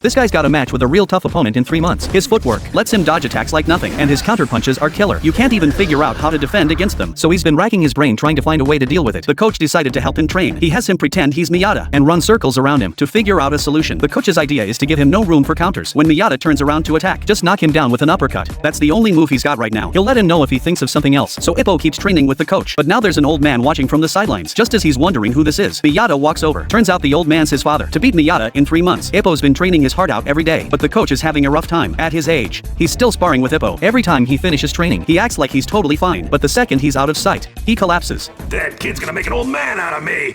This guy's got a match with a real tough opponent in 3 months. His footwork lets him dodge attacks like nothing, and his counterpunches are killer. You can't even figure out how to defend against them. So he's been racking his brain trying to find a way to deal with it. The coach decided to help him train. He has him pretend he's Miyata and run circles around him to figure out a solution. The coach's idea is to give him no room for counters. When Miyata turns around to attack, just knock him down with an uppercut. That's the only move he's got right now. He'll let him know if he thinks of something else. So Ippo keeps training with the coach. But now there's an old man watching from the sidelines. Just as he's wondering who this is, Miyata walks over. Turns out the old man's his father. To beat Miyata in 3 months, Ippo's been training his heart out every day. But the coach is having a rough time. At his age, he's still sparring with Ippo. Every time he finishes training, he acts like he's totally fine. But the second he's out of sight, he collapses. That kid's gonna make an old man out of me.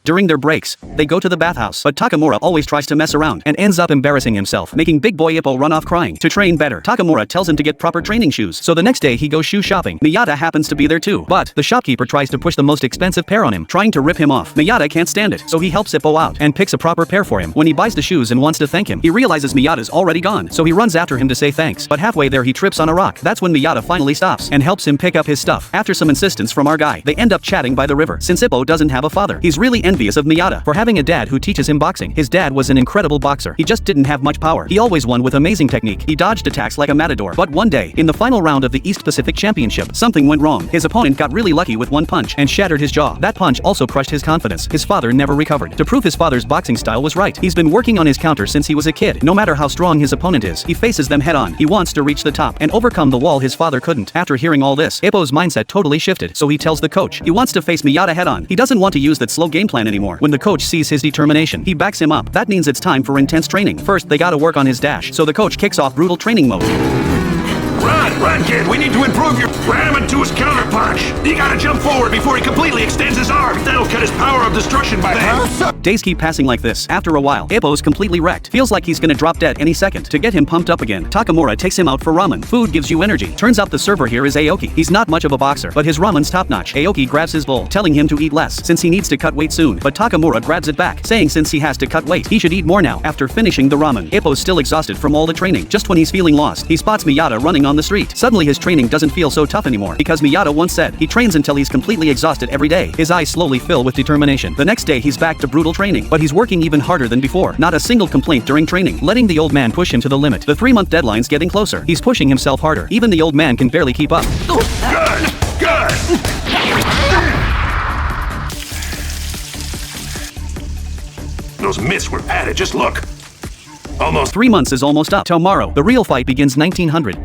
During their breaks, they go to the bathhouse, but Takamura always tries to mess around and ends up embarrassing himself, making big boy Ippo run off crying. To train better, Takamura tells him to get proper training shoes, so the next day he goes shoe shopping. Miyata happens to be there too, but the shopkeeper tries to push the most expensive pair on him, trying to rip him off. Miyata can't stand it, so he helps Ippo out and picks a proper pair for him. When he buys the shoes and wants to thank him, he realizes Miyata's already gone, so he runs after him to say thanks, but halfway there he trips on a rock. That's when Miyata finally stops and helps him pick up his stuff. After some insistence from our guy, they end up chatting by the river. Since Ippo doesn't have a father, he's really envious of Miyata for having a dad who teaches him boxing. His dad was an incredible boxer. He just didn't have much power. He always won with amazing technique. He dodged attacks like a matador. But one day, in the final round of the East Pacific Championship, something went wrong. His opponent got really lucky with one punch and shattered his jaw. That punch also crushed his confidence. His father never recovered. To prove his father's boxing style was right, he's been working on his counter since he was a kid. No matter how strong his opponent is, he faces them head on. He wants to reach the top and overcome the wall his father couldn't. After hearing all this, Ippo's mindset totally shifted, so he tells the coach he wants to face Miyata head on. He doesn't want to use that slow game plan anymore. When the coach sees his determination, he backs him up. That means it's time for intense training. First, they gotta work on his dash, so the coach kicks off brutal training mode. Run, kid, we need to improve your... Ram into his counter punch. You gotta jump forward before he completely extends his arm. That'll cut his power of destruction by half. Days keep passing like this. After a while, Ippo's completely wrecked. Feels like he's gonna drop dead any second. To get him pumped up again, Takamura takes him out for ramen. Food gives you energy. Turns out the server here is Aoki. He's not much of a boxer, but his ramen's top-notch. Aoki grabs his bowl, telling him to eat less, since he needs to cut weight soon. But Takamura grabs it back, saying since he has to cut weight, he should eat more now. After finishing the ramen, Ippo's still exhausted from all the training. Just when he's feeling lost, he spots Miyata running on the street. Suddenly his training doesn't feel so tough anymore, because Miyata once said he trains until he's completely exhausted every day. His eyes slowly fill with determination. The next day he's back to brutal training, but he's working even harder than before. Not a single complaint during training, letting the old man push him to the limit. The 3-month deadline's getting closer. He's pushing himself harder. Even the old man can barely keep up. Good. Those mitts were padded, just look. Almost. 3 months is almost up. Tomorrow, the real fight begins 1900.